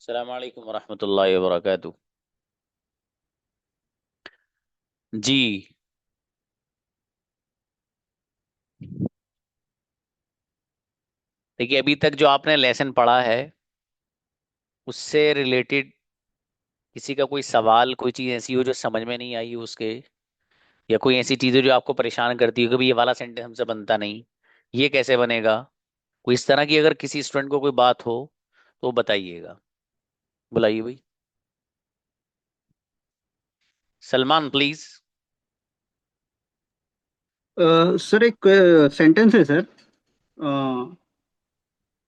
अस्सलाम वालेकुम वरहमतुल्लाहि वबरकातुह। जी। देखिए, अभी तक जो आपने लेसन पढ़ा है उससे रिलेटेड किसी का कोई सवाल, कोई चीज ऐसी हो जो समझ में नहीं आई हो उसके, या कोई ऐसी चीजें जो आपको परेशान करती हो कि भाई ये वाला सेंटेंस हमसे बनता नहीं, ये कैसे बनेगा, कोई इस तरह की अगर किसी स्टूडेंट को कोई बात हो तो बताइएगा। बुलाइए भाई। सलमान प्लीज। सर एक सेंटेंस है सर।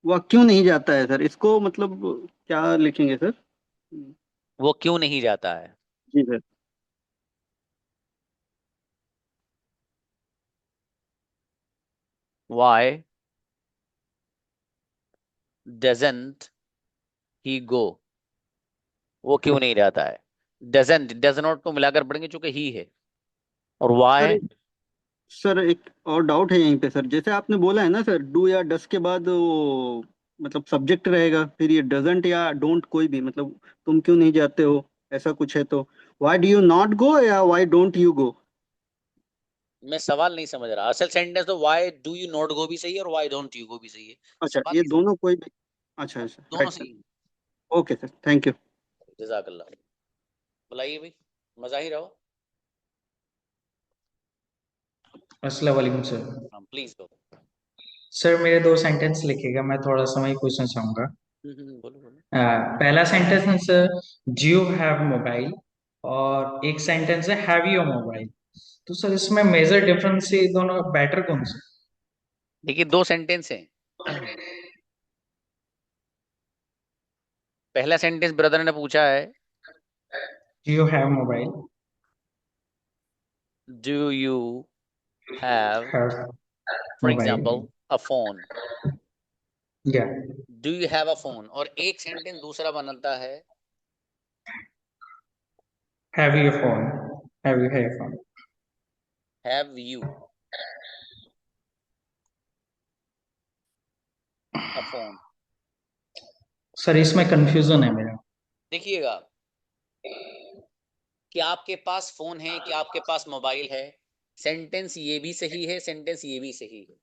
वह क्यों नहीं जाता है सर, इसको मतलब क्या लिखेंगे सर? वो क्यों नहीं जाता है? जी सर। वाई डजंट ही गो? वो क्यों नहीं जाता है? डजंट, डज नॉट को मिलाकर पढ़ेंगे चूंकि ही है। और सर वाई? सर एक और डाउट है यहीं पे सर, जैसे आपने बोला है ना सर, डू या डस के बाद वो मतलब सब्जेक्ट रहेगा, फिर ये डजंट या डोंट कोई भी मतलब तुम क्यों नहीं जाते हो, ऐसा कुछ है तो why do you not go या व्हाई डोंट यू गो? मैं सवाल नहीं समझ रहा। असल सेंटेंस तो why do you not go भी सही है और व्हाई डोंट यू गो भी सही है। अच्छा, सवाल ये नहीं समझ। दोनों कोई भी। अच्छा अच्छा, दोनों राइट सर। सही है। Okay sir, thank you. जजाकल्ला। बुलाइए भाई। मजा ही रहो। अस्सलाम वालेकुम सर। हाँ प्लीज गो। सर मेरे दो सेंटेंस लिखिएगा, मैं थोड़ा समय पूछना चाहूंगा। बोलो बोलो। पहला सेंटेंस है sir, do you have mobile, और एक सेंटेंस है हैव यू मोबाइल। तो सर इसमें मेजर डिफरेंस ये दोनों बेटर कौन सा? देखिए, दो सेंटेंस हैं। पहला सेंटेंस ब्रदर ने पूछा है, do you have mobile, do you have, have for mobile, example, a phone. या do you have a phone. और एक सेंटेंस दूसरा बनता है, have you phone, have you have phone. Have you a phone. Sir इसमें confusion है मेरा। देखिएगा, कि आपके पास फोन है, कि आपके पास मोबाइल है, सेंटेंस ये भी सही है, सेंटेंस ये भी सही है।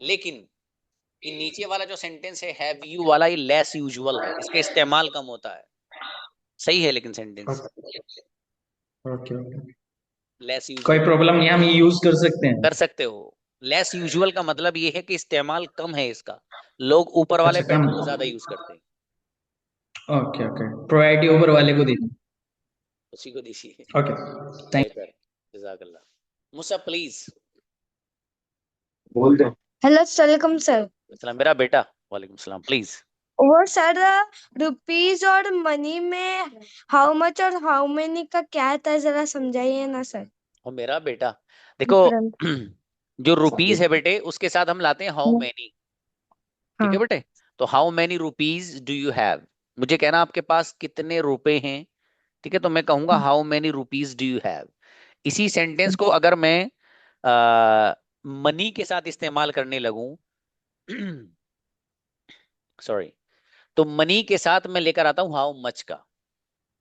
लेकिन ये नीचे वाला जो सेंटेंस है हैव यू वाला, ये लेस यूजुअल है, इसका इस्तेमाल कम होता है। सही है लेकिन सेंटेंस ओके ओके, लेस कोई यूजुअल प्रॉब्लम नहीं, हम यूज कर सकते हैं। कर सकते हो। लेस यूजुअल का मतलब ये है कि इस्तेमाल कम है इसका। लोग ऊपर वाले अच्छा कम। पैटर्न को ज्यादा यूज करते हैं। ओके ओके, प्रायोरिटी ऊपर वाले को दी। उसी को दीजिए। Okay, thank. बेहतर। जजाकल्ला। मुसा प्लीज। बोल दो। हेलो सलाम सर। मतलब मेरा बेटा। वालेकुम सलाम प्लीज। वो सर, रुपीज और मनी में हाउ मच और हाउ मेनी का क्या था, जरा समझाइए ना सर। और मेरा बेटा, देखो, डिफरेंस। जो रुपीज है बेटे उसके साथ हम लाते हैं हाउ मैनी। ठीक है हाँ। बेटे। तो how many rupees do you have, मुझे कहना आपके पास कितने रुपए हैं। ठीक है, तो मैं कहूंगा how many rupees do you have. इसी सेंटेंस को अगर मैं मनी के साथ इस्तेमाल करने लगूं, सॉरी, तो मनी के साथ मैं लेकर आता हूं हाउ मच का।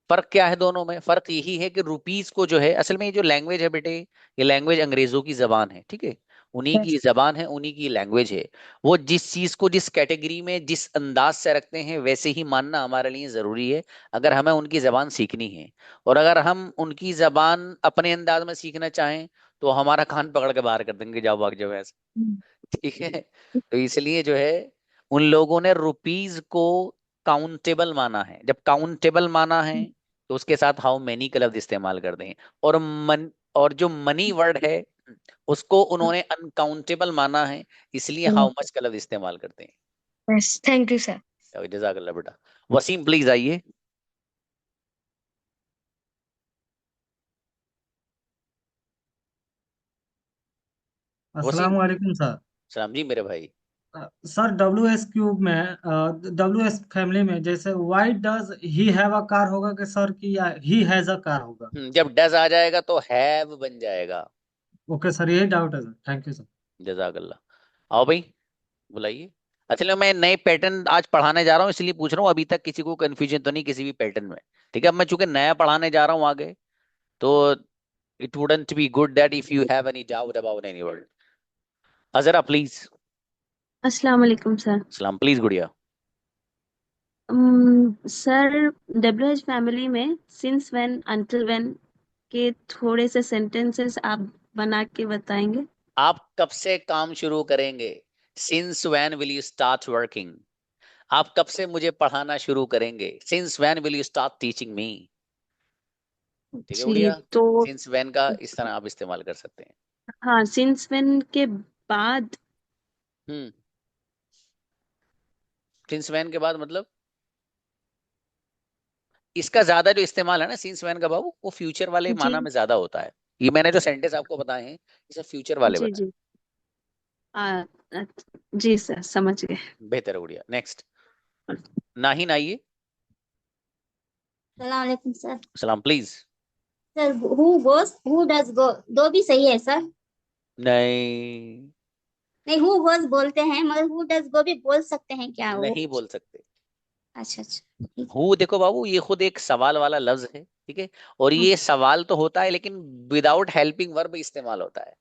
फर्क क्या है दोनों में? फर्क यही है कि रुपीज को जो है, असल में ये जो लैंग्वेज है बेटे, ये लैंग्वेज अंग्रेजों की जबान है। ठीक है, उन्हीं की जबान है, उन्हीं की लैंग्वेज है। वो जिस चीज को जिस कैटेगरी में जिस अंदाज से रखते हैं वैसे ही मानना हमारे लिए जरूरी है, अगर हमें उनकी जबान सीखनी है। और अगर हम उनकी जबान अपने अंदाज में सीखना चाहें तो हमारा कान पकड़ के बाहर कर देंगे, जाओ भाग जाओ ऐसे। ठीक है। तो इसलिए जो है, उन लोगों ने रुपीज को काउंटेबल माना है। जब काउंटेबल माना है तो उसके साथ हाउ मैनी का लफ्ज इस्तेमाल करते हैं। और और जो मनी वर्ड है उसको उन्होंने अनकाउंटेबल माना है, इसलिए हाउ मच का लफ्ज इस्तेमाल करते यस, थैंक यू सर। हैं। जजाकल्ला बेटा। वसीम प्लीज आइए। वसीम। अस्सलाम वालेकुम सर। सलाम जी मेरे भाई। सर डब्ल्यू एस क्यूब में, डब्ल्यू एस फैमिली में जैसे why does he have a car होगा कि सर की, या ही हैज अ कार होगा? जब डज आ जाएगा तो हैव बन जाएगा। ओके सर, यही डाउट है सर, थैंक यू सर। जजाकल्ला। आओ भाई, बुलाइए। असल में मैं नए पैटर्न आज पढ़ाने जा रहा हूँ, इसलिए पूछ रहा हूँ, अभी तक किसी को कंफ्यूजन तो नहीं किसी भी पैटर्न में। ठीक है, अब मैं चूंकि नया पढ़ाने जा रहा हूँ आगे, तो it wouldn't be good that if you have any doubt about any word. Azra please. अस्सलाम वालेकुम सर। सलाम प्लीज गुड़िया। सर, डब्ल्यू एच फैमिली में सिंस व्हेन अंटिल व्हेन के थोड़े से सेंटेंसेस आप बना के बताएंगे। आप कब से काम शुरू करेंगे? Since when will you start working? आप कब से मुझे पढ़ाना शुरू करेंगे? Since when will you start teaching me? ठीक है जी, गुड़िया। तो सिंस व्हेन का इस तरह आप इस्तेमाल कर सकते हैं। हाँ, सिंस व्हेन के बाद। हम्म। सिंस व्हेन के बाद मतलब इसका ज्यादा जो इस्तेमाल है ना सिंस व्हेन का बाबू, वो फ्यूचर वाले जी माना में ज्यादा होता है। ये मैंने जो सेंटेंस आपको बताए हैं, ये सब फ्यूचर वाले जी बताए। जी। आ, आ, जी सर, समझ गए। बेहतर है गुड़िया। नेक्स्ट। नाही नाइए। सलाम वालेकुम सर। सलाम please. Sir who goes who does go, दो भी सही है सर। नहीं, नहीं, हु गोस बोलते हैं मगर हु डज गो भी बोल सकते हैं क्या वो? नहीं बोल सकते। अच्छा अच्छा, ठीक है। हु देखो बाबू, ये खुद एक सवाल वाला लफ्ज है, ठीक है, और ये सवाल तो होता है लेकिन विदाउट हेल्पिंग वर्ब इस्तेमाल होता है।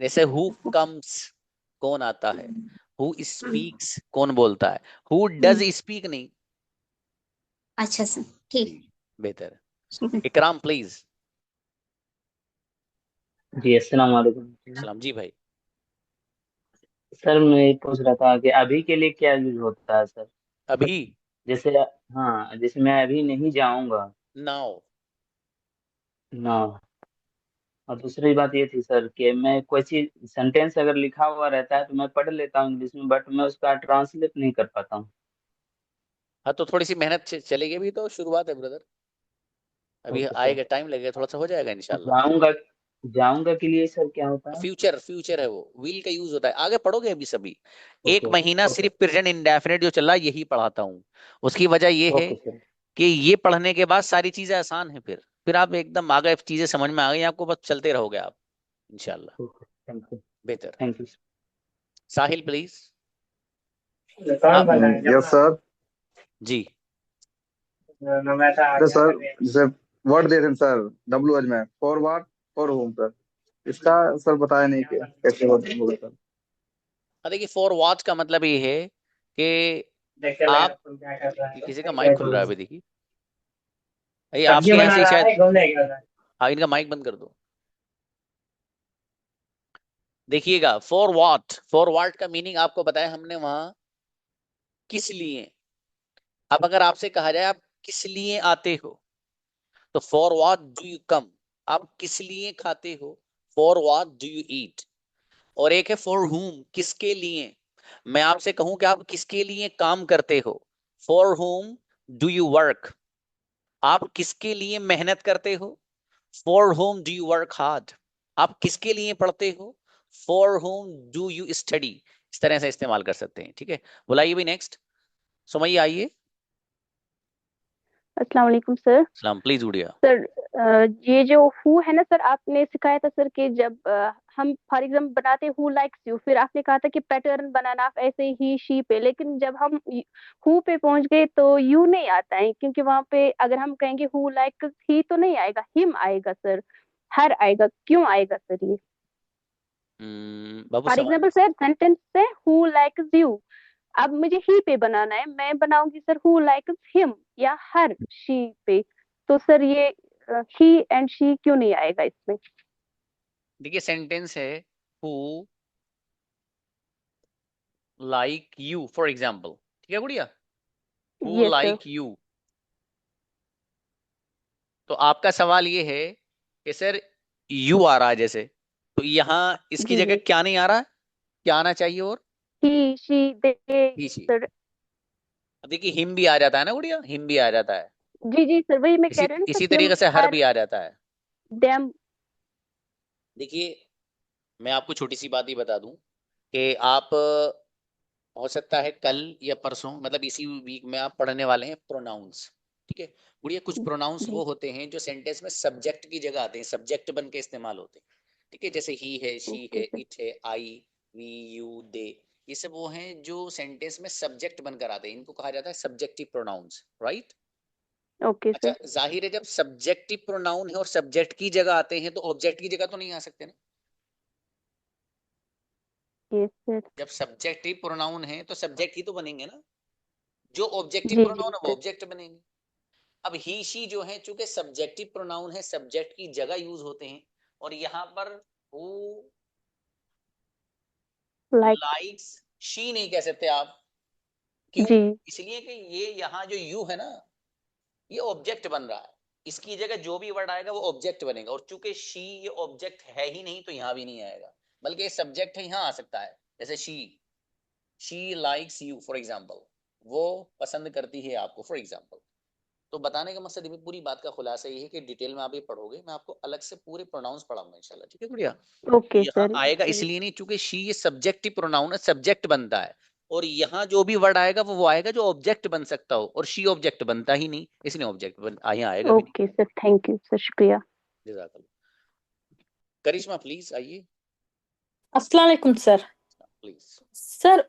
जैसे हु कम्स, कौन आता है। हु स्पीक्स, कौन बोलता है। हु डज स्पीक नहीं। अच्छा सर, ठीक। जी, बेहतर है। इकराम प्लीज। जी अस्सलाम वालेकुम। सलाम जी भाई। सर मैं ये पूछ रहा था कि अभी के लिए क्या यूज होता है सर? अभी। जैसे, हाँ, जैसे मैं अभी नहीं जाऊंगा नाउ। ना। और दूसरी बात ये थी सर कि मैं कोई चीज सेंटेंस अगर लिखा हुआ रहता है तो मैं पढ़ लेता हूँ इंग्लिश में, बट मैं उसका ट्रांसलेट नहीं कर पाता हूँ। हाँ तो थोड़ी सी मेहनत चलेगी, भी तो शुरुआत है ब्रदर, अभी ओके सर। आएगा, टाइम लगेगा, थोड़ा सा हो जाएगा इंशाल्लाह। जाऊंगा, जाऊंगा के लिए सर क्या होता है? फ्यूचर, फ्यूचर है वो, विल का यूज होता है, आगे पढ़ोगे अभी सभी। एक ओके महीना ओके सिर्फ प्रेजेंट इंडेफिनिट जो चल रहा है यही पढ़ाता हूँ। उसकी वजह ये है ओके सर। कि ये पढ़ने के बाद सारी चीजें आसान है, फिर आप एकदम आ गए, चीजें समझ में आ गई आपको, बस चलते रहोगे आप इंशाल्लाह। Okay, thank you. बेहतर। Thank you. साहिल प्लीज। कौन आप। बनाएगा? Yes sir. जी। तो सर जैसे वर्ड दे दें सर, डब्ल्यू एच में for what, for home sir, इसका सर बताया नहीं कि कैसे होगा सर। देखिए फॉर वॉच का मतलब ये है कि आप, किसी का माइक खुल रहा है अभी, देखिए ये सब्जी आपके यहाँ बना से रहा शायद। है, घूमने गया था। हाँ, इनका माइक बंद कर दो। देखिएगा फॉर व्हाट का मीनिंग आपको बताया हमने वहां, किस लिए। अब अगर आपसे कहा जाए आप किस लिए आते हो, तो for what do you come. आप किस लिए खाते हो, for what do you eat. और एक है फॉर हुम, किसके लिए। मैं आपसे कहूं कि आप किसके लिए काम करते हो, फॉर हुम डू यू वर्क। आप किसके लिए मेहनत करते हो, for home do you work hard. आप किसके लिए पढ़ते हो, for home do you study. इस तरह से इस्तेमाल कर सकते हैं, ठीक है। बुलाइए भी नेक्स्ट। सुमैया आइए। अस्सलाम वालेकुम सर। सलाम प्लीज गुड़िया। सर, ये जो हु है ना सर, आपने सिखाया था सर कि जब हम फॉर एग्जाम्पल बनाते हु लाइक्स यू, फिर आपने कहा था कि पैटर्न बनाना आप ऐसे ही शी पे, लेकिन जब हम हु पे पहुंच गए तो यू नहीं आता है, क्योंकि वहां पे अगर हम कहेंगे हु लाइक्स ही तो नहीं आएगा, हिम आएगा सर, हर आएगा, क्यों आएगा सर ये? बाबू फॉर सवाल। एग्जाम्पल सर, सेंटेंस से हु लाइक्स यू, अब मुझे ही पे बनाना है, मैं बनाऊंगी सर हु लाइक्स हिम या हर शी पे, तो सर ये ही एंड शी क्यों नहीं आएगा इसमें? देखिए सेंटेंस है who like you for example, ठीक है गुड़िया। Who yes sir. Like you. तो आपका सवाल ये है कि सर यू आ रहा है जैसे, तो यहाँ इसकी जी जगह जी। क्या नहीं आ रहा है, क्या आना चाहिए और। He she they he see. Sir. देखिए हिम भी आ जाता है ना गुड़िया, हिम भी आ जाता है। जी जी सर, वही मैं कह इसी रही हूँ ना इसी सर, हिम तरीके से हर हर भी आ जाता है। देम। देखिए मैं आपको छोटी सी बात ही बता दूं कि आप हो सकता है कल या परसों, मतलब इसी वीक में आप पढ़ने वाले हैं प्रोनाउंस, ठीक है गुड़िया। कुछ प्रोनाउंस जी वो होते हैं जो सेंटेंस में सब्जेक्ट की जगह आते हैं, सब्जेक्ट बन के इस्तेमाल होते हैं, ठीक है। जैसे ही है, शी ओके है, सर। इट है, आई, वी, यू, दे। ये सब वो हैं जो सेंटेंस में सब्जेक्ट बनकर आते हैं, इनको कहा जाता है सब्जेक्टिव प्रोनाउंस, राइट। ओके अच्छा, सर। जाहिर है जब सब्जेक्टिव प्रोनाउन है और सब्जेक्ट की जगह आते हैं तो ऑब्जेक्ट की जगह तो नहीं आ सकते ना। Yes sir. जब सब्जेक्टिव प्रोनाउन है तो सब्जेक्ट ही तो बनेंगे ना, जो ऑब्जेक्टिव जी जी प्रोनाउन है वो सर। ऑब्जेक्ट बनेंगे। अब ही शी जो है चूंकि सब्जेक्टिव प्रोनाउन है, सब्जेक्ट की जगह यूज होते हैं, और यहाँ पर हु लाइक। लाइक्स शी नहीं कह सकते आप, क्यों? जी। इसलिए कि ये यहाँ जो यू है ना, ये ऑब्जेक्ट बन रहा है, इसकी जगह जो भी वर्ड आएगा वो ऑब्जेक्ट बनेगा, और चूंकि शी ये ऑब्जेक्ट है ही नहीं तो यहाँ भी नहीं आएगा, बल्कि ये सब्जेक्ट है, यहाँ आ सकता है। जैसे she likes you for example, वो पसंद करती है आपको फॉर एग्जाम्पल। तो बताने का मकसद ये, पूरी बात का खुलासा ये है कि डिटेल में आप ये पढ़ोगे, मैं आपको अलग से पूरे प्रोनाउंस पढ़ाऊंगा इंशाल्लाह, ठीक है गुड़िया। ओके यहाँ सर। आएगा इसलिए नहीं चूंकि शी ये सब्जेक्टिव प्रोनाउन है, सब्जेक्ट बनता है, और यहाँ जो भी वर्ड आएगा वो आएगा जो ऑब्जेक्ट बन सकता हो, और शी ऑब्जेक्ट बनता ही नहीं, इसलिए ऑब्जेक्ट यहाँ आएगा भी नहीं। Okay sir, thank you sir, शुक्रिया। जज़ाकल्लाह। करिश्मा प्लीज आइए, अस्सलाम वालेकुम सर। प्लीज। सर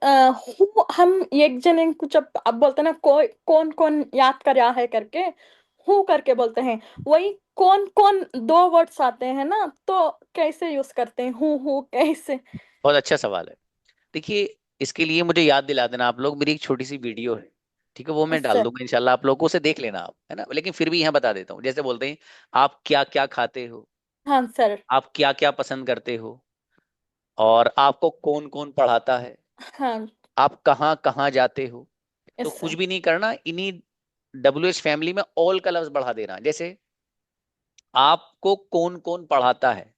हम एक जने को जब आप बोलते हैं ना कोई कौन कौन याद कर है करके हु करके बोलते हैं, वही कौन कौन दो वर्ड्स आते हैं ना, तो कैसे यूज करते हैं हु कैसे? बहुत अच्छा सवाल है। देखिए, इसके लिए मुझे याद दिला देना आप लोग, मेरी एक छोटी सी वीडियो है, ठीक है, वो मैं डाल सर। दूंगा इंशाल्लाह, आप लोगों को उसे देख लेना आप, है ना। लेकिन फिर भी यहाँ बता देता हूँ, जैसे बोलते हैं आप क्या क्या खाते हो, हाँ सर। आप क्या क्या पसंद करते हो, और आपको कौन कौन पढ़ाता है, हाँ। आप कहाँ कहाँ जाते हो। तो यस कुछ सर। भी नहीं करना, इन्हीं WH फैमिली में ऑल का लफ्ज बढ़ा देना। जैसे आपको कौन कौन पढ़ाता है,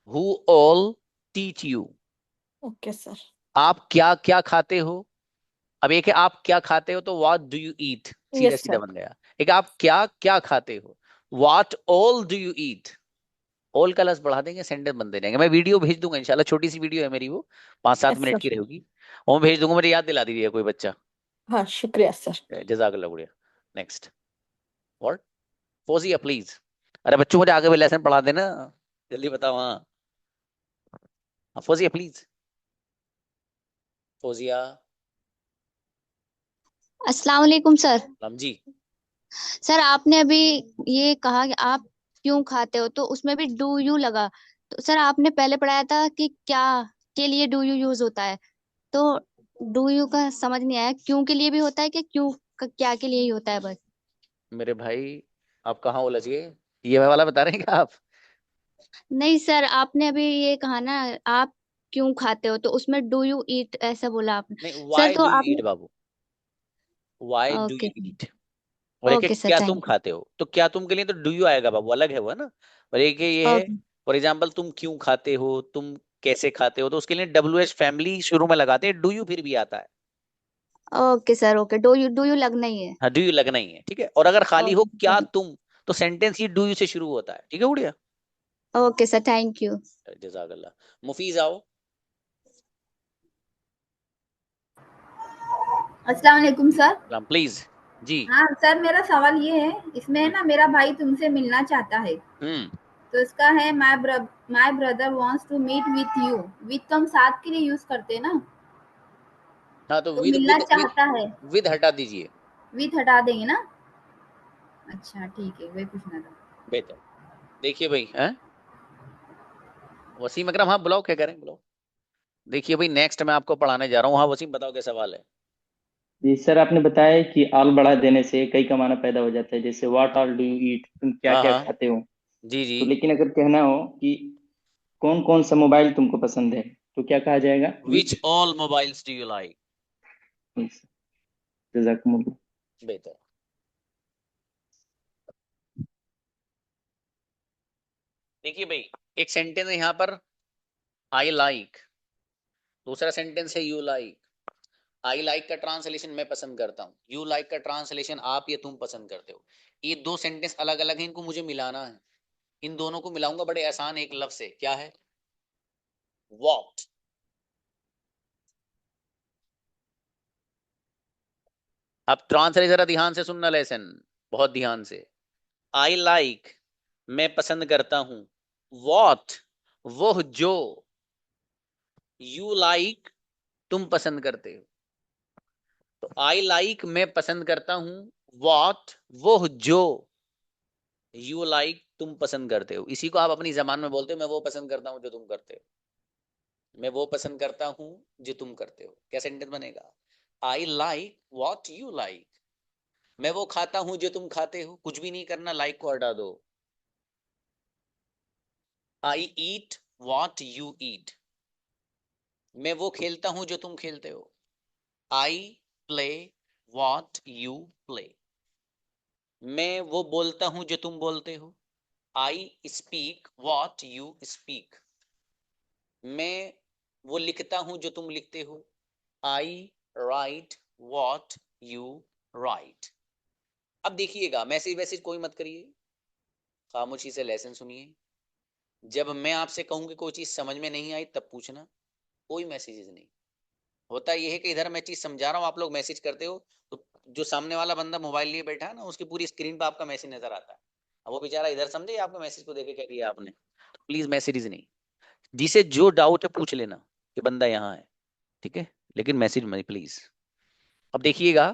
who all teach you. Okay sir. आप क्या क्या खाते हो, अब एक है आप क्या खाते हो तो व्हाट डू यू ईट, सीधा यस सीधा सर। बन गया। एक आप क्या क्या खाते हो, what all do you eat. All का लफ्ज बढ़ा देंगे, सेंटेंस बनते जाएंगे। मैं वीडियो भेज दूंगा इंशाल्लाह, छोटी सी वीडियो है मेरी, वो 5-7 मिनट यस की सर। रहेगी, वो मैं भेज दूंगा। मुझे याद दिला दीजिए कोई बच्चा। हाँ शुक्रिया सर। जजाकल्लाह गुड़िया। Next, what, Fauzia please. अरे बच्चों मुझे आगे भी लेसन पढ़ा देना, जल्दी बताओ। हाँ फोजिया प्लीज, फोजिया। अस्सलाम वालेकुम सर। राम जी। सर आपने अभी ये कहा कि आप क्यों खाते हो, तो उसमें भी डू यू लगा। तो सर आपने पहले पढ़ाया था कि क्या के लिए डू यू यूज होता है, तो डू यू का समझ नहीं आया, क्यों के लिए भी होता है कि क्यों क्या के लिए ही होता है बस। मेरे भाई आप कहाँ उलझ गए, ये वाला बता रहे हैं क्या आप? नहीं सर, आपने अभी ये कहा ना आप क्यों खाते हो, तो उसमें डू यू ईट ऐसा बोला आपने। नहीं, सर वाई तो डू यू ईट आपने। बाबू, why do okay. You eat. और एक है ओके सर, क्या तुम थैंक खाते हो, तो क्या तुम के लिए तो डू यू आएगा बाबू, अलग है वो, है ना। और एक है ये यू। है, फॉर एग्जाम्पल तुम क्यों खाते हो, तुम कैसे खाते हो, तो उसके लिए WH फैमिली शुरू में लगाते हैं, डू यू फिर भी आता है। Okay sir, okay, do you लगना ही है। हाँ डू यू लगना ही है, ठीक है। और अगर खाली हो ओके क्या सर। तुम, तो सेंटेंस ही डू यू से शुरू होता है, ठीक है गुड़िया। Okay sir, thank you. जजाकल्लाह। मुफीज आओ। अस्सलाम वालेकुम सर। राम प्लीज जी। हाँ सर, मेरा सवाल ये है, इसमें है ना मेरा भाई तुमसे मिलना चाहता है, हम्म। तो इसका है my brother wants to meet with you. With तो हम साथ के लिए यूज करते हैं ना, हाँ तो तो विद मिलना विद विद चाहता है, विद हटा दीजिए, विथ हटा देंगे ना। अच्छा ठीक है, वही पूछना था। बेहतर। देखिए भाई, हैं वसीम अकरम, हाँ बुलाओ, क्या करें बुलाओ। देखिए भाई, नेक्स्ट मैं आपको पढ़ाने जा रहा हूँ। हाँ वसीम बताओ क्या सवाल है। जी सर, आपने बताया कि आल बढ़ा देने से कई का माना पैदा हो जाता है, जैसे व्हाट ऑल डू यू ईट, तुम क्या हाँ क्या हाँ खाते हो। जी जी। तो लेकिन अगर कहना हो कि कौन कौन सा मोबाइल तुमको पसंद है, तो क्या कहा जाएगा? Which all mobiles do you like. जजाकुमुल्लाह। बेहतर। देखिए भाई, एक सेंटेंस है यहाँ पर, आई लाइक, दूसरा सेंटेंस है यू लाइक। आई लाइक का ट्रांसलेशन मैं पसंद करता हूँ, यू लाइक का ट्रांसलेशन आप या तुम पसंद करते हो। ये दो सेंटेंस अलग अलग हैं, इनको मुझे मिलाना है। इन दोनों को मिलाऊंगा बड़े आसान एक लफ्ज से, क्या है, वॉट। अब ट्रांसलेशन जरा ध्यान से सुनना, लेसन बहुत ध्यान से। आई लाइक मैं पसंद करता हूं, वॉट वो जो, यू लाइक तुम पसंद करते हो। तो आई लाइक मैं पसंद करता हूं, वॉट वो जो, यू लाइक तुम पसंद करते हो। इसी को आप अपनी जबान में बोलते हो, मैं वो पसंद करता हूं जो तुम करते हो, मैं वो पसंद करता हूं जो तुम करते हो। क्या सेंटेंस बनेगा? I like what you like, मैं वो खाता हूं जो तुम खाते हो। कुछ भी नहीं करना, लाइक को हटा दो। आई ईट वॉट यू ईट, मैं वो खेलता हूं जो तुम खेलते हो। I play what you play, मैं वो बोलता हूं जो तुम बोलते हो। I speak what you speak, मैं वो लिखता हूं जो तुम लिखते हो। आई राइट वॉट यू राइट। अब देखिएगा, मैसेज वैसेज कोई मत करिए, खामोशी से लेसन सुनिए। जब मैं आपसे कहूं कि कोई चीज समझ में नहीं आई तब पूछना, कोई मैसेजेस नहीं। होता यह है कि इधर मैं चीज समझा रहा हूं, आप लोग मैसेज करते हो, तो जो सामने वाला बंदा मोबाइल लिए बैठा है ना, उसकी पूरी स्क्रीन पर आपका मैसेज नजर आता है। अब वो बेचारा इधर समझे आपके मैसेज को देखे क्या दिया आपने। तो प्लीज मैसेजेस नहीं, जिसे जो डाउट है पूछ लेना कि बंदा यहाँ है, ठीक है, लेकिन मैसेज मत प्लीज। अब देखिएगा,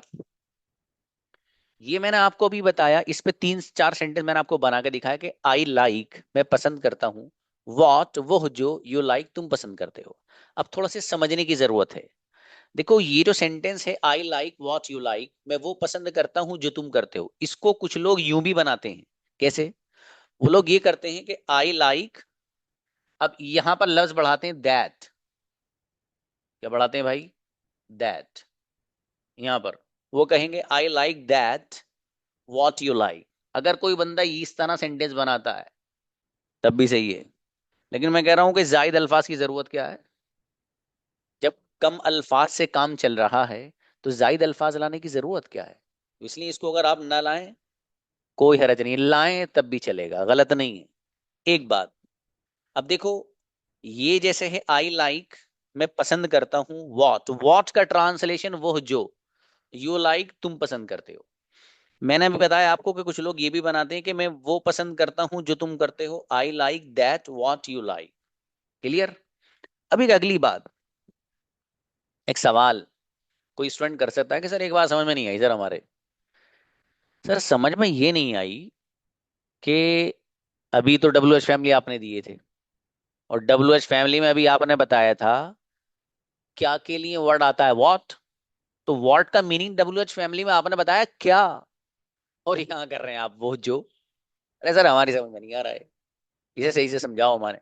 ये मैंने आपको अभी बताया, इस पे 3-4 सेंटेंस मैंने आपको बना के दिखाया कि आई लाइक मैं पसंद करता हूँ, वॉट वो जो, यू लाइक तुम पसंद करते हो। अब थोड़ा सा समझने की जरूरत है। देखो ये जो सेंटेंस है, I like what you like, मैं वो पसंद करता हूं जो तुम करते हो, इसको कुछ लोग यूं भी बनाते हैं। कैसे? वो लोग ये करते हैं कि आई लाइक, अब यहां पर लफ्ज बढ़ाते हैं दैट। क्या बढ़ाते हैं भाई? दैट। यहां पर वो कहेंगे I like that what you like. अगर कोई बंदा इस तरह सेंटेंस बनाता है तब भी सही है, लेकिन मैं कह रहा हूं कि जायद अल्फाज की जरूरत क्या है? जब कम अल्फाज से काम चल रहा है तो जायद अल्फाज लाने की जरूरत क्या है? इसलिए इसको अगर आप ना लाएं कोई हरज नहीं, लाएं तब भी चलेगा, गलत नहीं है। एक बात, अब देखो, ये जैसे है आई लाइक मैं पसंद करता हूं, वॉट वॉट का ट्रांसलेशन वो जो, यू लाइक तुम पसंद करते हो। मैंने अभी बताया आपको कि कुछ लोग ये भी बनाते हैं कि मैं वो पसंद करता हूं जो तुम करते हो, I like that what you like. Clear? अब एक अगली बात, एक सवाल कोई स्टूडेंट कर सकता है कि सर एक बात समझ में नहीं आई सर हमारे, सर समझ में ये नहीं आई कि अभी तो डब्ल्यू एच फैमिली आपने दिए थे, और डब्ल्यू एच फैमिली में अभी आपने बताया था क्या के लिए वर्ड आता है, व्हाट। तो व्हाट का मीनिंग डब्ल्यू एच फैमिली में आपने बताया क्या, और यहाँ कर रहे हैं आप वो जो। अरे सर हमारी समझ में नहीं आ रहा है, इसे सही से समझाओ हमारे।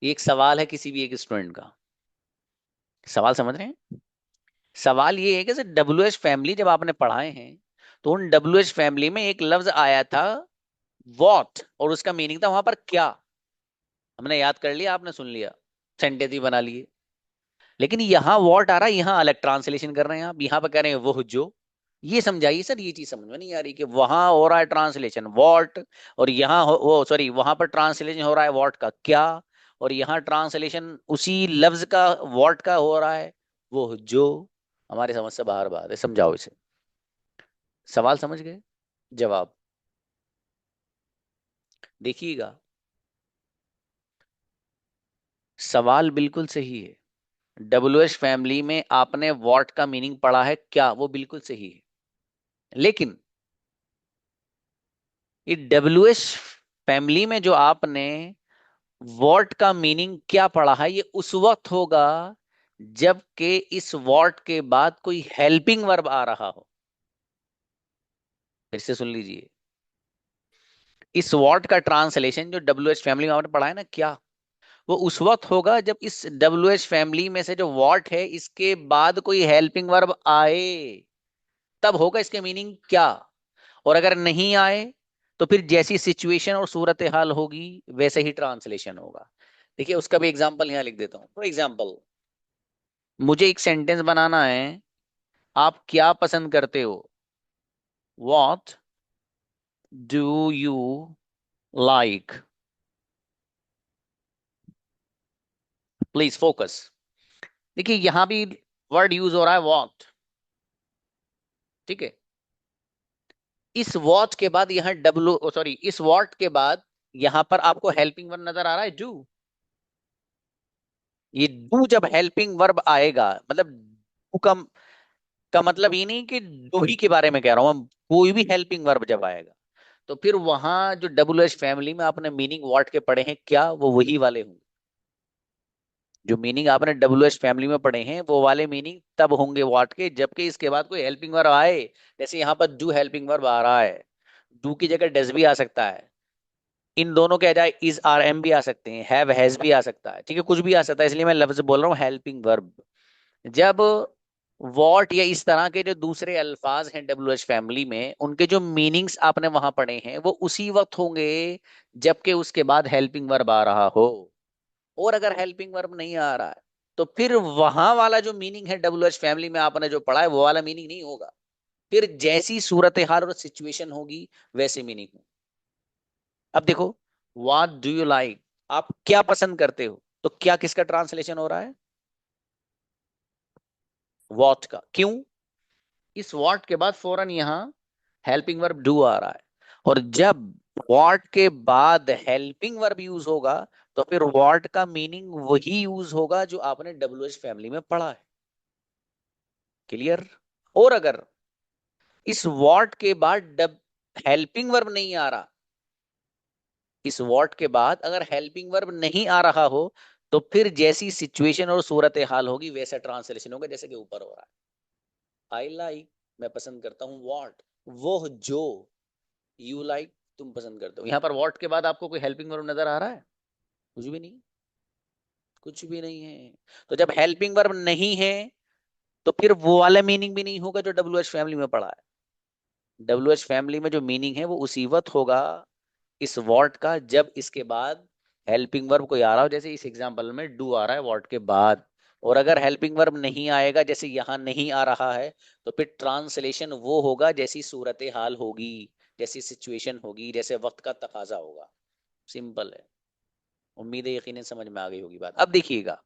ये एक सवाल है किसी भी एक स्टूडेंट का, सवाल समझ रहे हैं? सवाल ये है कि सर डब्ल्यू एच फैमिली जब आपने पढ़ाए हैं तो उन डब्ल्यू एच फैमिली में एक लफ्ज आया था वॉट, और उसका मीनिंग था वहां पर क्या। हमने याद कर लिया, आपने सुन लिया, सेंटेंस ही बना लिए। लेकिन यहाँ वॉट आ रहा है, यहाँ अलग ट्रांसलेशन कर रहे हैं आप, यहाँ पर कह रहे हैं वो जो। ये समझाइए सर, ये चीज समझ में नहीं आ रही कि वहां हो रहा है ट्रांसलेशन वॉट, और यहाँ वो सॉरी वहां पर ट्रांसलेशन हो रहा है वॉट का क्या, और यहाँ ट्रांसलेशन उसी लफ्ज का वॉट का हो रहा है वो जो। हमारी समझ से बाहर बात है, समझाओ इसे। सवाल समझ गए? जवाब देखिएगा, सवाल बिल्कुल सही है। डब्ल्यू एच फैमिली में आपने वॉट का मीनिंग पढ़ा है क्या, वो बिल्कुल सही है। लेकिन ये डब्ल्यू एच फैमिली में जो आपने वॉट का मीनिंग क्या पढ़ा है, ये उस वक्त होगा जबकि इस वॉट के बाद कोई हेल्पिंग वर्ब आ रहा हो। फिर से सुन लीजिए, इस वॉट का ट्रांसलेशन जो डब्ल्यू एच फैमिली में आपने पढ़ा है ना क्या, वो उस वक्त होगा जब इस डब्ल्यू एच फैमिली में से जो वॉट है इसके बाद कोई हेल्पिंग वर्ब आए, तब होगा इसके मीनिंग क्या। और अगर नहीं आए तो फिर जैसी सिचुएशन और सूरत हाल होगी वैसे ही ट्रांसलेशन होगा। देखिए उसका भी एग्जांपल यहाँ लिख देता हूँ। फॉर एग्जांपल, मुझे एक सेंटेंस बनाना है, आप क्या पसंद करते हो, what do you like. Please focus. देखिए यहां भी वर्ड यूज हो रहा है वॉट, ठीक है। इस वॉट के बाद यहाँ डब्ल्यू सॉरी इस वॉट के बाद यहां पर आपको हेल्पिंग वर्ब नजर आ रहा है डू। ये डू जब हेल्पिंग वर्ब आएगा, मतलब डू का मतलब ये नहीं कि डू ही के बारे में कह रहा हूं, कोई भी हेल्पिंग वर्ब जब आएगा तो फिर वहां जो डब्ल्यू एच फैमिली में आपने मीनिंग व्हाट के पढ़े हैं, क्या वो वही वाले होंगे? जो मीनिंग आपने डब्ल्यू एच फैमिली में पढ़े हैं वो वाले मीनिंग तब होंगे व्हाट के, जबकि इसके बाद कोई हेल्पिंग वर्ब आए। जैसे यहाँ पर डू हेल्पिंग वर्ब आ रहा है, डू की जगह डज भी आ सकता है, इन दोनों के अजाय इज आर एम भी आ सकते हैं, हैव हैज भी आ सकता है, ठीक है, कुछ भी आ सकता है, इसलिए मैं लफ्ज बोल रहा हूँ हेल्पिंग वर्ब। जब वॉट या इस तरह के जो दूसरे अल्फाज हैं डब्ल्यू एच फैमिली में, उनके जो मीनिंग्स आपने वहां पढ़े हैं वो उसी वक्त होंगे जबकि उसके बाद हेल्पिंग वर्ब आ रहा हो। और अगर हेल्पिंग वर्ब नहीं आ रहा है तो फिर वहां वाला जो मीनिंग है डब्ल्यू एच फैमिली में आपने जो पढ़ा है वो वाला मीनिंग नहीं होगा। फिर जैसी सूरत हाल और सिचुएशन होगी वैसे मीनिंग हो। अब देखो, व्हाट डू यू लाइक, आप क्या पसंद करते हो, तो क्या किसका ट्रांसलेशन हो रहा है? व्हाट का। क्यों? इस व्हाट के बाद फौरन यहां हेल्पिंग वर्ब डू आ रहा है, और जब व्हाट के बाद हेल्पिंग वर्ब यूज होगा तो फिर व्हाट का मीनिंग वही यूज होगा जो आपने डब्ल्यू एच फैमिली में पढ़ा है। क्लियर? और अगर इस व्हाट के बाद डब हेल्पिंग वर्ब नहीं आ रहा, इस व्हाट के बाद अगर हेल्पिंग वर्ब नहीं आ रहा हो तो फिर जैसी सिचुएशन और सूरत हाल होगी वैसा ट्रांसलेशन होगा जैसे कि ऊपर हो रहा है। आई लाइक, मैं पसंद करता हूँ, व्हाट, वो जो, यू लाइक, तुम पसंद करते हो। यहाँ पर व्हाट के बाद आपको कोई हेल्पिंग वर्ब नजर आ रहा है? कुछ भी नहीं, कुछ भी नहीं है। तो जब हेल्पिंग वर्ब नहीं है तो फिर वो वाला मीनिंग भी नहीं होगा जो डब्ल्यू एच फैमिली में पढ़ा है। डब्ल्यू एच फैमिली में जो मीनिंग है वो उसी वक्त होगा इस वॉट का जब इसके बाद हेल्पिंग वर्ब कोई आ रहा हो, जैसे इस एग्जांपल में डू आ रहा है वॉट के बाद। और अगर हेल्पिंग वर्ब नहीं आएगा जैसे यहाँ नहीं आ रहा है तो फिर ट्रांसलेशन वो होगा जैसी सूरत हाल होगी, जैसी सिचुएशन होगी, जैसे वक्त का तकाजा होगा। सिंपल है। उम्मीद है यकीनन समझ में आ गई होगी बात। अब देखिएगा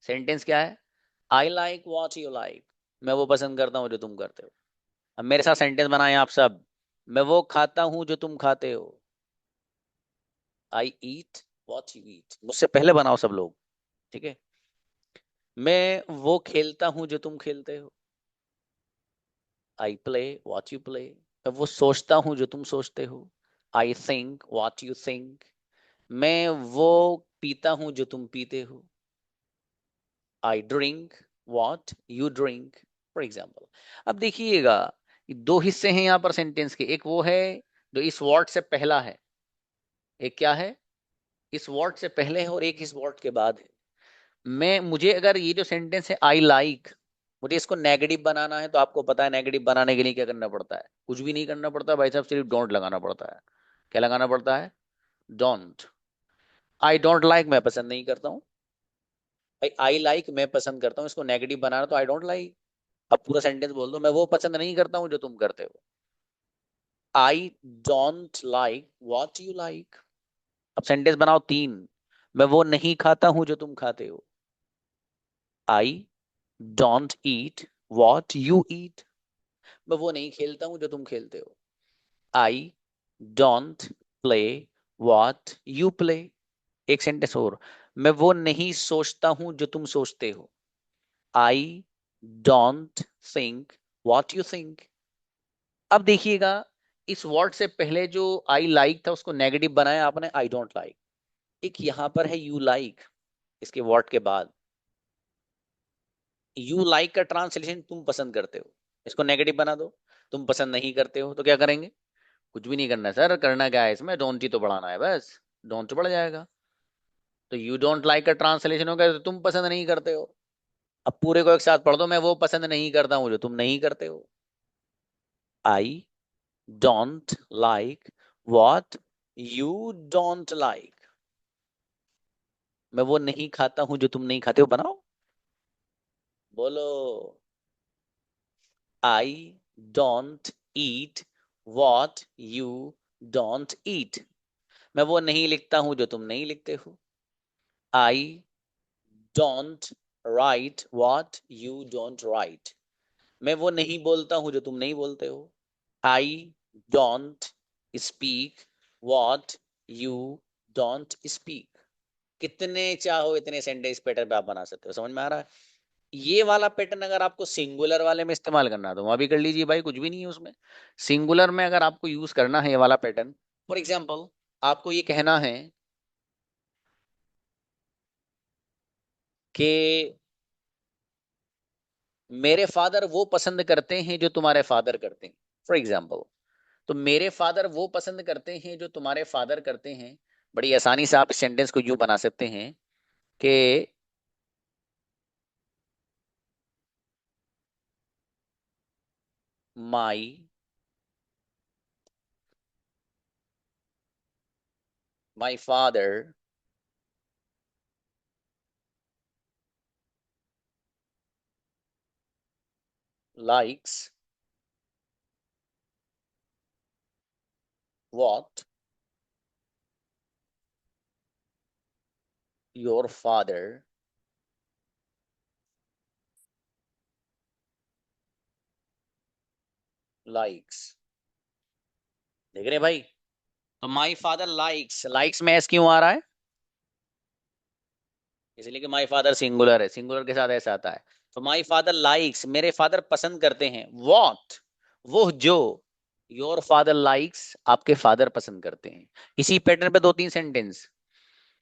सेंटेंस क्या है। I like what you like, मैं वो पसंद करता हूँ जो तुम करते हो। अब मेरे साथ सेंटेंस बनाए आप सब। मैं वो खाता हूँ जो तुम खाते हो। आई ईट वॉट यू ईट, मुझसे पहले बनाओ सब लोग, ठीक है। मैं वो खेलता हूँ जो तुम खेलते हो। I play what you play, मैं वो सोचता हूँ जो तुम सोचते हो। I think what you think, मैं वो पीता हूँ जो तुम पीते हो। I drink what you drink, for example. अब देखिएगा दो हिस्से हैं यहाँ पर सेंटेंस के, एक वो है जो इस वर्ड से पहला है, एक क्या है इस वर्ड से पहले है, और एक इस वर्ड के बाद है। मुझे अगर ये जो सेंटेंस है आई लाइक, मुझे इसको नेगेटिव बनाना है तो आपको पता है नेगेटिव बनाने के लिए क्या करना पड़ता है? कुछ भी नहीं करना पड़ता भाई साहब, सिर्फ डोंट लगाना पड़ता है। क्या लगाना पड़ता है? डोंट। आई डोंट लाइक, मैं पसंद नहीं करता हूँ। भाई आई लाइक मैं पसंद करता हूँ, इसको नेगेटिव बनाना तो आई डोंट लाइक। अब पूरा सेंटेंस बोल दो, मैं वो पसंद नहीं करता हूँ जो तुम करते हो। I don't like what you like. अब सेंटेंस बनाओ तीन। मैं वो नहीं खाता हूँ जो तुम खाते हो। I don't eat what you eat, मैं वो नहीं खेलता हूँ जो तुम खेलते हो। I don't play what you play. एक सेंटेंस और, मैं वो नहीं सोचता हूँ जो तुम सोचते हो। I don't think what you think. अब देखिएगा इस वर्ड से पहले जो आई लाइक था उसको नेगेटिव बनाया आपने आई डोंट लाइक। एक यहां पर है यू लाइक, इसके वर्ड के बाद यू लाइक का ट्रांसलेशन तुम पसंद करते हो, इसको नेगेटिव बना दो। तुम पसंद नहीं करते हो तो क्या करेंगे? कुछ भी नहीं करना सर, करना क्या है इसमें, डोंट ही तो बढ़ाना है बस, डोंट बढ़ जाएगा। तो यू डोंट लाइक का ट्रांसलेशन होगा तो तुम पसंद नहीं करते हो। अब पूरे को एक साथ पढ़ दो, मैं वो पसंद नहीं करता हूँ जो तुम नहीं करते हो। I don't like what you don't like, मैं वो नहीं खाता हूँ जो तुम नहीं खाते हो। बनाओ, बोलो। I don't eat what you don't eat, मैं वो नहीं लिखता हूँ जो तुम नहीं लिखते हो। I don't right what you don't right, मैं वो नहीं बोलता हूँ जो तुम नहीं बोलते हो। I don't speak what you don't speak, कितने चाहो इतने सेंटेंस पैटर्न पे आप बना सकते हो। समझ में आ रहा है? ये वाला पैटर्न अगर आपको सिंगुलर वाले में इस्तेमाल करना है तो वहां भी कर लीजिए भाई, कुछ भी नहीं है उसमें। सिंगुलर में अगर आपको यूज करना है ये वाला पैटर्न, फॉर एग्जाम्पल आपको ये कहना है कि मेरे फादर वो पसंद करते हैं जो तुम्हारे फादर करते हैं, फॉर एग्जाम्पल। तो मेरे फादर वो पसंद करते हैं जो तुम्हारे फादर करते हैं, बड़ी आसानी से आप इस सेंटेंस को यूं बना सकते हैं कि my my father likes what your father likes। देख रहे हैं भाई? तो माई फादर लाइक्स, लाइक्स में एस क्यों आ रहा है? इसलिए कि माई फादर सिंगुलर है, सिंगुलर के साथ ऐसा आता है। तो माई फादर लाइक्स, मेरे फादर पसंद करते हैं, वॉट, वो जो, योर फादर लाइक्स, आपके फादर पसंद करते हैं। इसी पैटर्न पे दो तीन सेंटेंस।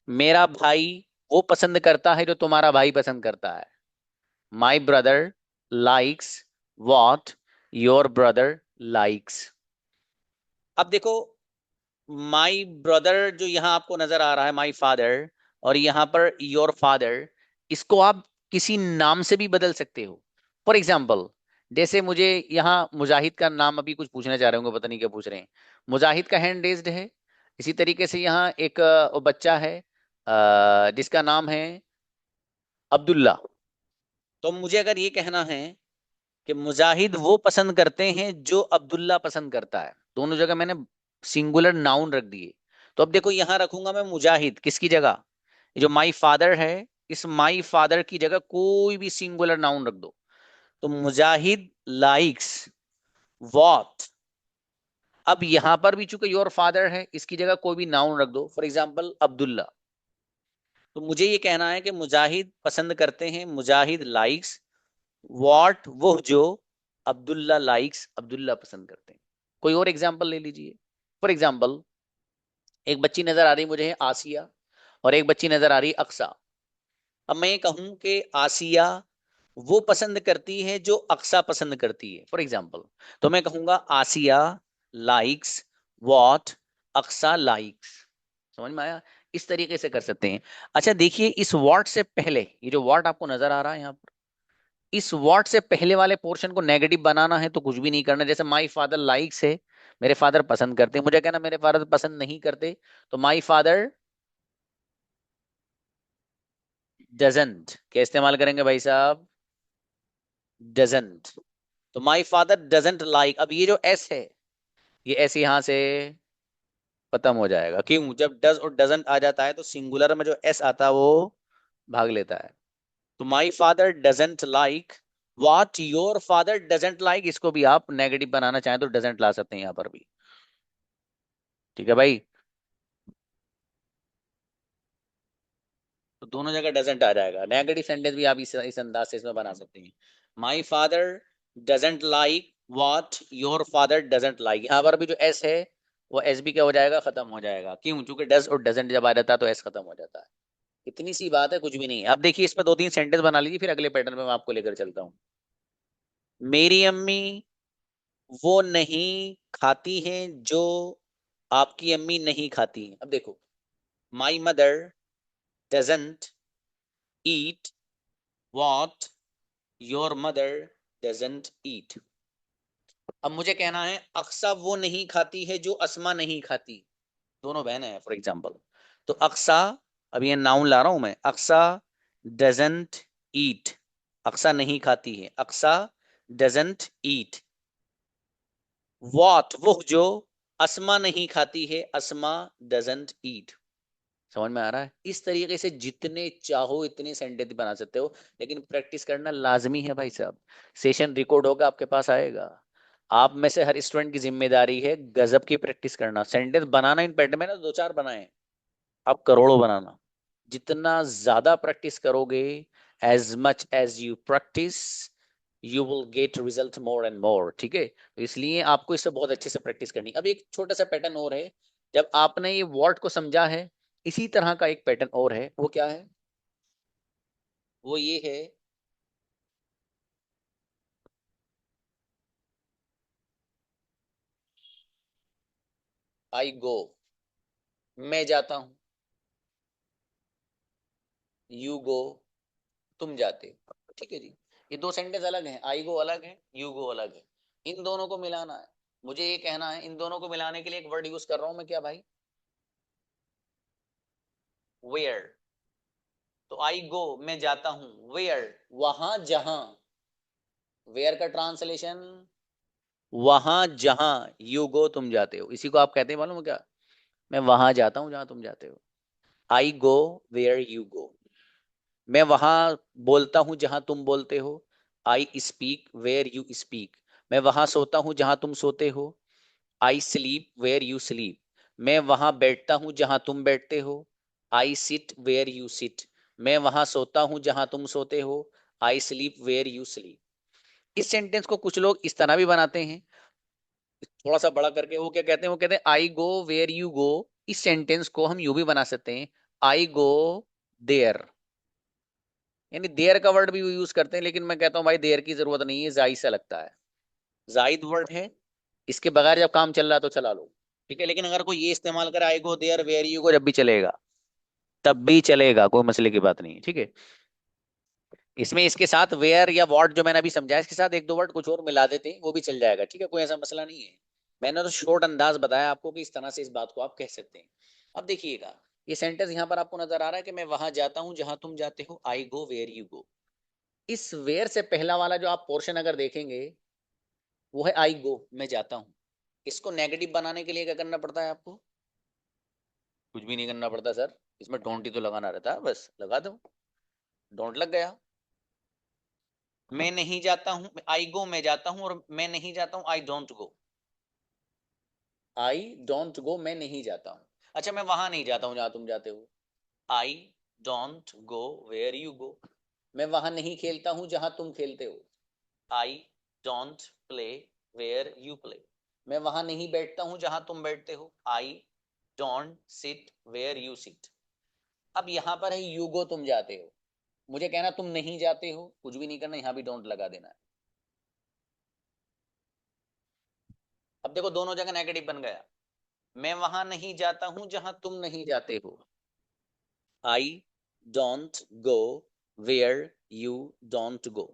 मेरा भाई वो पसंद करता है जो तुम्हारा भाई पसंद करता है। My brother likes what your brother likes. अब देखो, माई ब्रदर जो यहां आपको नजर आ रहा है, माई फादर, और यहां पर योर फादर, इसको आप किसी नाम से भी बदल सकते हो। फॉर एग्जाम्पल, जैसे मुझे यहाँ मुजाहिद का नाम अभी कुछ पूछना चाह रहे होंगे, पता नहीं क्या पूछ रहे हैं। मुजाहिद का हैंड रेज्ड है। इसी तरीके से यहाँ एक बच्चा है जिसका नाम है अब्दुल्ला। तो मुझे अगर ये कहना है कि मुजाहिद वो पसंद करते हैं जो अब्दुल्ला पसंद करता है, दोनों जगह मैंने सिंगुलर नाउन रख दिए। तो अब देखो, यहां रखूंगा मैं मुजाहिद, किसकी जगह? ये जो माई फादर है, इस माई फादर की जगह कोई भी सिंगुलर नाउन रख दो। तो मुजाहिद लाइक्स वॉट। अब यहां पर भी चूंकि योर फादर है, इसकी जगह कोई भी नाउन रख दो, फॉर एग्जाम्पल अब्दुल्ला। तो मुझे ये कहना है कि मुजाहिद पसंद करते हैं, मुजाहिद लाइक्स वॉट, वो जो, अब्दुल्ला लाइक्स, अब्दुल्ला पसंद करते हैं। कोई और एग्जाम्पल ले लीजिए। फॉर एग्जाम्पल, एक बच्ची नजर आ रही मुझे है आसिया, और एक बच्ची नजर आ रही अक्सा। अब मैं ये कहूं कि आसिया वो पसंद करती है जो अक्सा पसंद करती है, फॉर एग्जाम्पल, तो मैं कहूंगा आसिया लाइक्स वॉट अक्सा लाइक्स। समझ में आया? इस तरीके से कर सकते हैं। अच्छा देखिए, इस वॉट से पहले, ये जो वॉट आपको नजर आ रहा है यहाँ पर, इस वॉट से पहले वाले पोर्शन को नेगेटिव बनाना है तो कुछ भी नहीं करना। जैसे माई फादर लाइक्स है, मेरे फादर पसंद करते हैं, मुझे कहना मेरे फादर पसंद नहीं करते, तो माई फादर डजंट। क्या इस्तेमाल करेंगे भाई साहब? डजंट। तो माई फादर डजंट लाइक। अब ये जो एस है, ये एस यहां से खत्म हो जाएगा। क्यों? जब डज और डजंट आ जाता है तो सिंगुलर में जो एस आता है वो भाग लेता है। तो my father doesn't like what your father doesn't like, इसको भी आप नेगेटिव बनाना चाहें तो डजंट ला सकते हैं यहां पर भी। ठीक है भाई? तो दोनों जगह डजंट आ जाएगा। नेगेटिव सेंटेंस भी आप इस अंदाज से इसमें बना सकते हैं। My father doesn't like what your father doesn't like. यहाँ पर भी जो एस है वो एस भी क्या हो जाएगा? खत्म हो जाएगा। क्यों? चूंकि डज और डजंट जब आ जाता है तो एस खत्म हो जाता है। इतनी सी बात है, कुछ भी नहीं है। अब देखिए, इस पर दो तीन सेंटेंस बना लीजिए, फिर अगले पैटर्न में मैं आपको लेकर चलता हूँ। मेरी अम्मी वो नहीं खाती हैं जो आपकी अम्मी नहीं खाती हैं। अब देखो, my mother doesn't eat what your mother doesn't eat. अब मुझे कहना है अक्सा वो नहीं खाती है जो अस्मा नहीं खाती। दोनों बहनें हैं, फॉर एग्जाम्पल। तो अक्सा, अब ये नाउन ला रहा हूं मैं, अक्सा डजंट ईट, अक्सा नहीं खाती है, अक्सा डजंट ईट व्हाट, वो जो, अस्मा नहीं खाती है, अस्मा डजंट ईट। समझ में आ रहा है? इस तरीके से जितने चाहो इतने सेंटेंस बना सकते हो, लेकिन प्रैक्टिस करना लाजमी है भाई साहब। सेशन रिकॉर्ड होगा, आपके पास आएगा। आप में से हर स्टूडेंट की जिम्मेदारी है गजब की प्रैक्टिस करना। सेंटेंस बनाना इन पैटर्न में ना दो चार बनाए, आप करोड़ों बनाना। जितना ज्यादा प्रैक्टिस करोगे, as much as you practice you will get result more and more. ठीक है, तो इसलिए आपको इससे बहुत अच्छे से प्रैक्टिस करनी। अब एक छोटा सा पैटर्न और है, जब आपने ये वर्ड को समझा है, इसी तरह का एक पैटर्न और है, वो क्या है, वो ये है, आई गो, मैं जाता हूं, यू गो, तुम जाते हो। ठीक है जी, ये दो सेंटेंस अलग हैं, आई गो अलग है, यू गो अलग है। इन दोनों को मिलाना है, मुझे ये कहना है, इन दोनों को मिलाने के लिए एक वर्ड यूज कर रहा हूं मैं, क्या भाई, वेयर। तो आई गो, मैं जाता हूं, वेयर, वहां जहां, वेयर का ट्रांसलेशन वहां जहां, यू गो, तुम जाते हो। इसी को आप कहते हैं मालूम है क्या, मैं वहां जाता हूं जहां तुम जाते हो। आई गो वेयर यू गो, मैं वहां बोलता हूं जहां तुम बोलते हो। I speak where you speak, मैं वहां सोता हूं जहां तुम सोते हो। I sleep where you sleep, मैं वहां बैठता हूं जहां तुम बैठते हो। I sit where you sit, मैं वहां सोता हूं जहां तुम सोते हो। I sleep where you sleep. इस सेंटेंस को कुछ लोग इस तरह भी बनाते हैं, थोड़ा सा बड़ा करके, वो क्या कहते हैं, वो कहते हैं आई गो वेयर यू गो। इस सेंटेंस को हम यूं भी बना सकते हैं, आई गो देयर, यानी देयर का वर्ड भी यूज करते हैं, लेकिन मैं कहता हूं भाई देयर की जरूरत नहीं है, जायद सा लगता है, जायद वर्ड है, इसके बगैर जब काम चल रहा है तो चला लो। ठीक है, लेकिन अगर कोई ये इस्तेमाल करे, I go there where you go, जब भी चलेगा, तब भी चलेगा, कोई मसले की बात नहीं है। ठीक है, इसमें इसके साथ वेयर या वॉट जो मैंने अभी समझाया, इसके साथ एक दो वर्ड कुछ और मिला देते हैं, वो भी चल जाएगा। ठीक है, कोई ऐसा मसला नहीं है, मैंने तो शॉर्ट अंदाज बताया आपको कि इस तरह से इस बात को आप कह सकते हैं। अब देखिएगा, ये सेंटेंस यहाँ पर आपको नजर आ रहा है कि मैं वहां जाता हूं जहां तुम जाते हो, आई गो वेयर यू गो। इस वेयर से पहला वाला जो आप पोर्शन अगर देखेंगे, वो है आई गो, मैं जाता हूं। इसको नेगेटिव बनाने के लिए क्या करना पड़ता है आपको, कुछ भी नहीं करना पड़ता सर, इसमें डोंट ही तो लगाना रहता है, बस लगा दो, डोंट लग गया। मैं नहीं जाता हूं, आई गो मैं जाता हूं, और मैं नहीं जाता हूं, आई डोंट गो। आई डोंट गो, मैं नहीं जाता हूं। अच्छा, मैं वहां नहीं जाता हूं जहां तुम जाते हो, I don't go where you go. मैं वहां नहीं खेलता हूं जहां तुम खेलते हो, I don't play where you play. मैं वहां नहीं बैठता हूं जहां तुम बैठते हो, I don't sit where you sit. अब यहाँ पर है यू गो, तुम जाते हो, मुझे कहना तुम नहीं जाते हो, कुछ भी नहीं करना, यहाँ भी डोंट लगा देना है। अब देखो दोनों जगह नेगेटिव बन गया, मैं वहां नहीं जाता हूं जहां तुम नहीं जाते हो, I don't go where you don't go.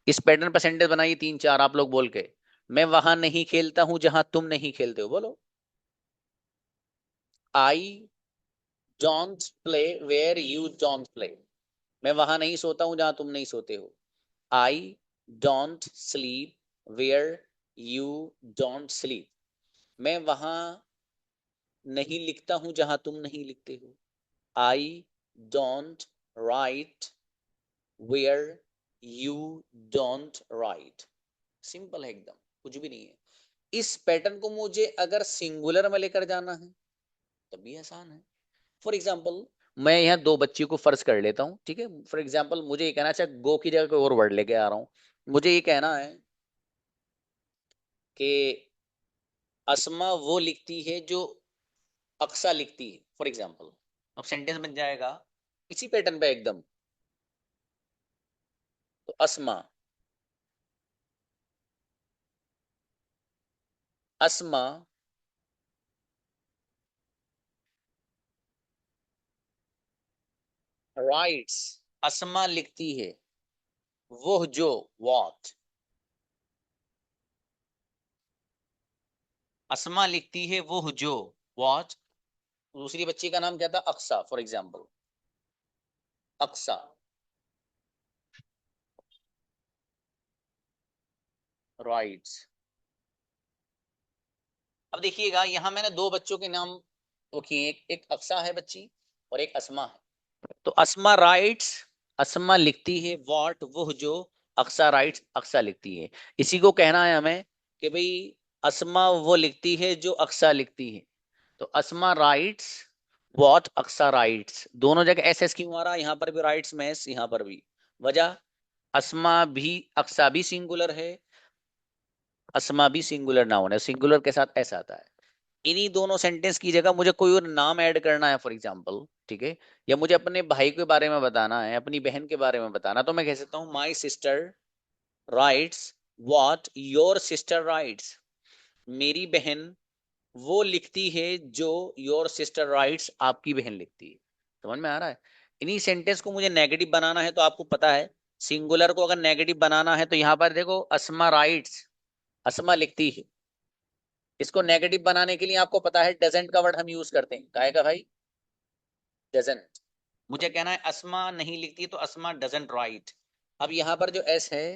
इस पैटर्न पर सेंटेंस बनाइए तीन चार आप लोग बोल के, मैं वहां नहीं खेलता हूं जहां तुम नहीं खेलते हो, बोलो। I don't play where you don't play, मैं वहां नहीं सोता हूं जहां तुम नहीं सोते हो। I don't sleep where you don't sleep, मैं वहां नहीं लिखता हूं जहां तुम नहीं लिखते हो। I don't write where you don't write. Simple है एकदम, कुछ भी नहीं है। इस पैटर्न को मुझे अगर सिंगुलर में लेकर जाना है तब भी आसान है। फॉर एग्जाम्पल, मैं यहाँ दो बच्ची को फर्ज कर लेता हूँ, ठीक है। फॉर एग्जाम्पल मुझे ये कहना, अच्छा गो की जगह कोई और वर्ड लेके आ रहा हूँ, मुझे ये कहना है कि अस्मा वो लिखती है जो अक्सा लिखती है, फॉर एग्जाम्पल। अब सेंटेंस बन जाएगा इसी पैटर्न पे एकदम, तो अस्मा, अस्मा राइट्स, अस्मा लिखती है, वो जो, वॉट, अस्मा लिखती है वो जो, वॉट। दूसरी बच्ची का नाम क्या था, Aqsa, for example, Aqsa writes. अब देखिएगा यहाँ मैंने दो बच्चों के नाम रखे, एक अक्सा है बच्ची और एक अस्मा है। तो अस्मा राइट्स, अस्मा लिखती है, व्हाट, वो जो, अक्सा राइट्स, अक्सा लिखती है। इसी को कहना है हमें कि भाई अस्मा वो लिखती है जो अक्सा लिखती है। तो अस्मा राइट्स व्हाट अक्सा राइट्स, दोनों जगह एस एस क्यों आ रहा है, यहाँ पर भी राइट्स में एस, यहाँ पर भी। वजह, अस्मा भी, अक्सा भी सिंगुलर है, अस्मा भी सिंगुलर नाउन है, सिंगुलर के साथ एस आता है। इन्हीं दोनों सेंटेंस की जगह मुझे कोई और नाम ऐड करना है फॉर एग्जांपल, ठीक है, या मुझे अपने भाई के बारे में बताना है, अपनी बहन के बारे में बताना, तो मैं कह सकता हूँ my sister rights what your sister rights, मेरी बहन वो लिखती है जो योर सिस्टर राइट्स आपकी बहन लिखती है। समझ में आ रहा है? इन्हीं सेंटेंस को मुझे नेगेटिव बनाना है, तो आपको पता है सिंगुलर को अगर नेगेटिव बनाना है तो यहां पर देखो अस्मा राइट्स, अस्मा लिखती है। इसको नेगेटिव बनाने के लिए आपको पता है डजंट का वर्ड हम यूज करते हैं, काहे का भाई, डजंट। मुझे कहना है अस्मा नहीं लिखती है तो अस्मा डजंट राइट। अब यहाँ पर जो एस है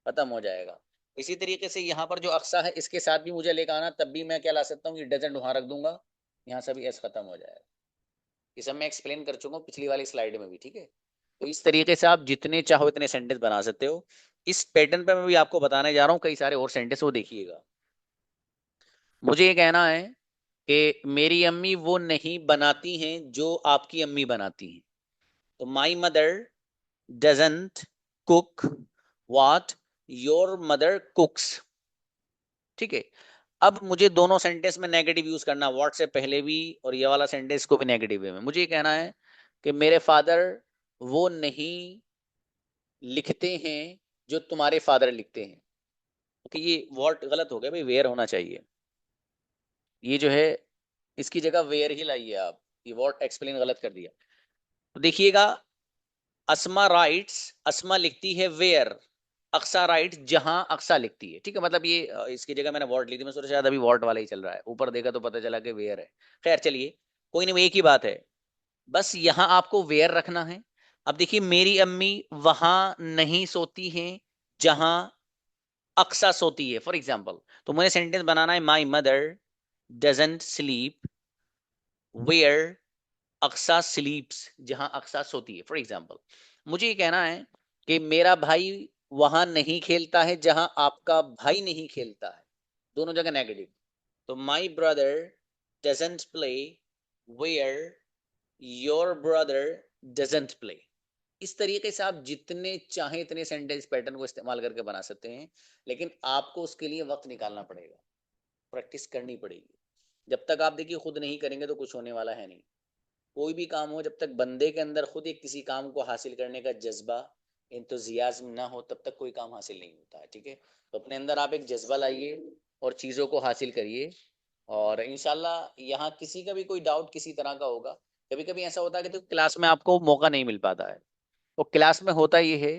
खत्म हो जाएगा। इसी तरीके से यहाँ पर जो अक्सा है इसके साथ भी मुझे लेकर आना, तब भी मैं क्या ला सकता हूँ, ये डजंट वहां रख दूंगा, यहाँ से भी एस खत्म हो जाएगा। ये सब मैं एक्सप्लेन कर चुका हूँ पिछली वाली स्लाइड में भी, ठीक है। तो इस तरीके से आप जितने चाहो इतने सेंटेंस बना सकते हो। इस पैटर्न पे मैं भी आपको बताने जा रहा हूँ कई सारे और सेंटेंस, वो देखिएगा। मुझे ये कहना है कि मेरी अम्मी वो नहीं बनाती हैं जो आपकी अम्मी बनाती हैं, तो माई mother doesn't cook what your mother कुक्स, ठीक है। अब मुझे दोनों सेंटेंस में नेगेटिव यूज करना, व्हाट से पहले भी और ये वाला सेंटेंस को भी नेगेटिव वे में। मुझे ये कहना है कि मेरे फादर वो नहीं लिखते हैं जो तुम्हारे फादर लिखते हैं, ओके। ये व्हाट गलत हो गया भाई, वेयर होना चाहिए। ये जो है इसकी जगह वेयर ही लाइए आप, ये व्हाट एक्सप्लेन गलत कर दिया। तो देखिएगा, अस्मा राइट्स, अस्मा लिखती है वेयर, अक्सा राइट्स जहां अक्सा लिखती है, ठीक है। मतलब ये इसकी जगह मैंने वॉट ली थी, मैं सोचा शायद अभी वॉट वाला ही चल रहा है, ऊपर देखा तो पता चला कि वेयर है। खैर चलिए, कोई नहीं, एक ही बात है, बस यहां आपको वेयर रखना है। अब देखिए, मेरी अम्मी वहां नहीं सोती हैं जहां अक्सा सोती है, फॉर एग्जाम्पल। तो मुझे सेंटेंस बनाना है, my mother doesn't sleep where Aqsa sleeps, जहां अक्सा सोती है, फॉर एग्जाम्पल। मुझे ये कहना है कि मेरा भाई वहां नहीं खेलता है जहां आपका भाई नहीं खेलता है, दोनों जगह नेगेटिव। तो my brother doesn't play where your brother doesn't play. इस तरीके से आप जितने चाहे इतने सेंटेंस पैटर्न को इस्तेमाल करके बना सकते हैं, लेकिन आपको उसके लिए वक्त निकालना पड़ेगा, प्रैक्टिस करनी पड़ेगी। जब तक आप देखिए खुद नहीं करेंगे तो कुछ होने वाला है नहीं। कोई भी काम हो, जब तक बंदे के अंदर खुद एक किसी काम को हासिल करने का जज्बा, इंतजियाज्म ना हो, तब तक कोई काम हासिल नहीं होता है, ठीक है। तो अपने अंदर आप एक जज्बा लाइए और चीज़ों को हासिल करिए, और इंशाल्लाह यहाँ किसी का भी कोई डाउट किसी तरह का होगा। कभी कभी ऐसा होता है कि तो क्लास में आपको मौका नहीं मिल पाता है, तो क्लास में होता ये है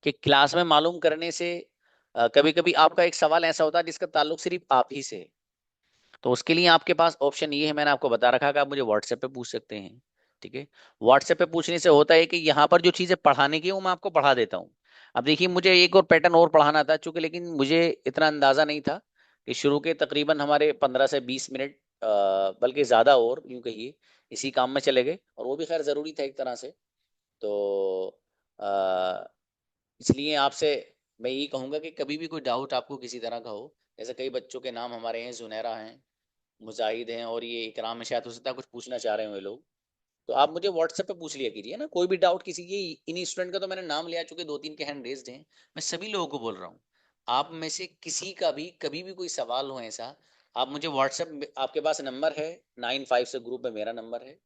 कि क्लास में मालूम करने से कभी कभी आपका एक सवाल ऐसा होता है जिसका ताल्लुक सिर्फ आप ही से है। तो उसके लिए आपके पास ऑप्शन ये है, मैंने आपको बता रखा है कि आप मुझे व्हाट्सएप पे पूछ सकते हैं, ठीक है। व्हाट्सएप पे पूछने से होता है कि यहाँ पर जो चीजें पढ़ाने की है वो मैं आपको पढ़ा देता हूँ। अब देखिए, मुझे एक और पैटर्न और पढ़ाना था चूंकि, लेकिन मुझे इतना अंदाजा नहीं था कि शुरू के तकरीबन हमारे 15 से 20 मिनट बल्कि ज्यादा और यूं कहिए इसी काम में चले गए, और वो भी खैर जरूरी था एक तरह से। तो अ, इसलिए आपसे मैं यही कहूंगा कि कभी भी कोई डाउट आपको किसी तरह का हो, जैसे कई बच्चों के नाम हमारे हैं, जुनैरा हैं, मुजाहिद हैं, और ये इकराम में शायद हो सकता है कुछ पूछना चाह रहे हो ये लोग, तो आप मुझे व्हाट्सएप पे पूछ लिया कीजिए ना, कोई भी डाउट किसी की। इन स्टूडेंट का तो मैंने नाम लिया, चूंकि 2-3 के हैंड रेज्ड हैं, मैं सभी लोगों को बोल रहा हूँ, आप में से किसी का भी कभी भी कोई सवाल हो ऐसा, आप मुझे व्हाट्सएप, आपके पास नंबर है 9 5 से ग्रुप में मेरा नंबर है,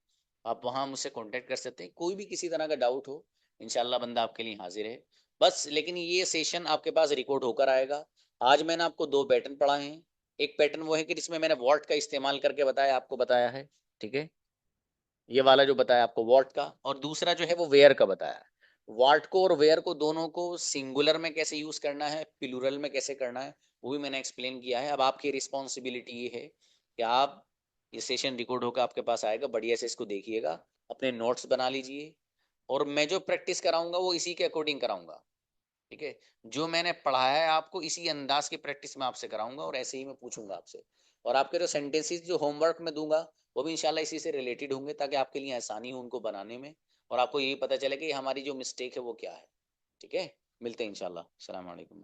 आप वहाँ मुझसे कांटेक्ट कर सकते हैं। कोई भी किसी तरह का डाउट हो, इंशाल्लाह बंदा आपके लिए हाजिर है। बस लेकिन ये सेशन आपके पास रिकॉर्ड होकर आएगा। आज मैंने आपको 2 पैटर्न पढ़ाए हैं। एक पैटर्न वो है कि जिसमें मैंने वॉट का इस्तेमाल करके बताया, आपको बताया है, ठीक है, ये वाला जो बताया आपको वॉट का, और दूसरा जो है वो वेयर का बताया। वॉट को और वेयर को दोनों को सिंगुलर में कैसे यूज करना है, प्लूरल में कैसे करना है, वो भी मैंने एक्सप्लेन किया है। अब आपकी रिस्पॉन्सिबिलिटी ये है कि आप, ये सेशन रिकॉर्ड होकर आपके पास आएगा, बढ़िया से इसको देखिएगा, अपने नोट्स बना लीजिए, और मैं जो प्रैक्टिस कराऊंगा वो इसी के अकॉर्डिंग कराऊंगा, ठीक है। जो मैंने पढ़ाया है आपको इसी अंदाज की प्रैक्टिस मैं आपसे कराऊंगा, और ऐसे ही मैं पूछूंगा आपसे। और आपके जो सेंटेंसेस जो होमवर्क में दूंगा वो भी इंशाल्लाह इसी से रिलेटेड होंगे, ताकि आपके लिए आसानी हो उनको बनाने में, और आपको यही पता चले कि हमारी जो मिस्टेक है वो क्या है, ठीक है। मिलते हैं इंशाल्लाह। अस्सलाम वालेकुम।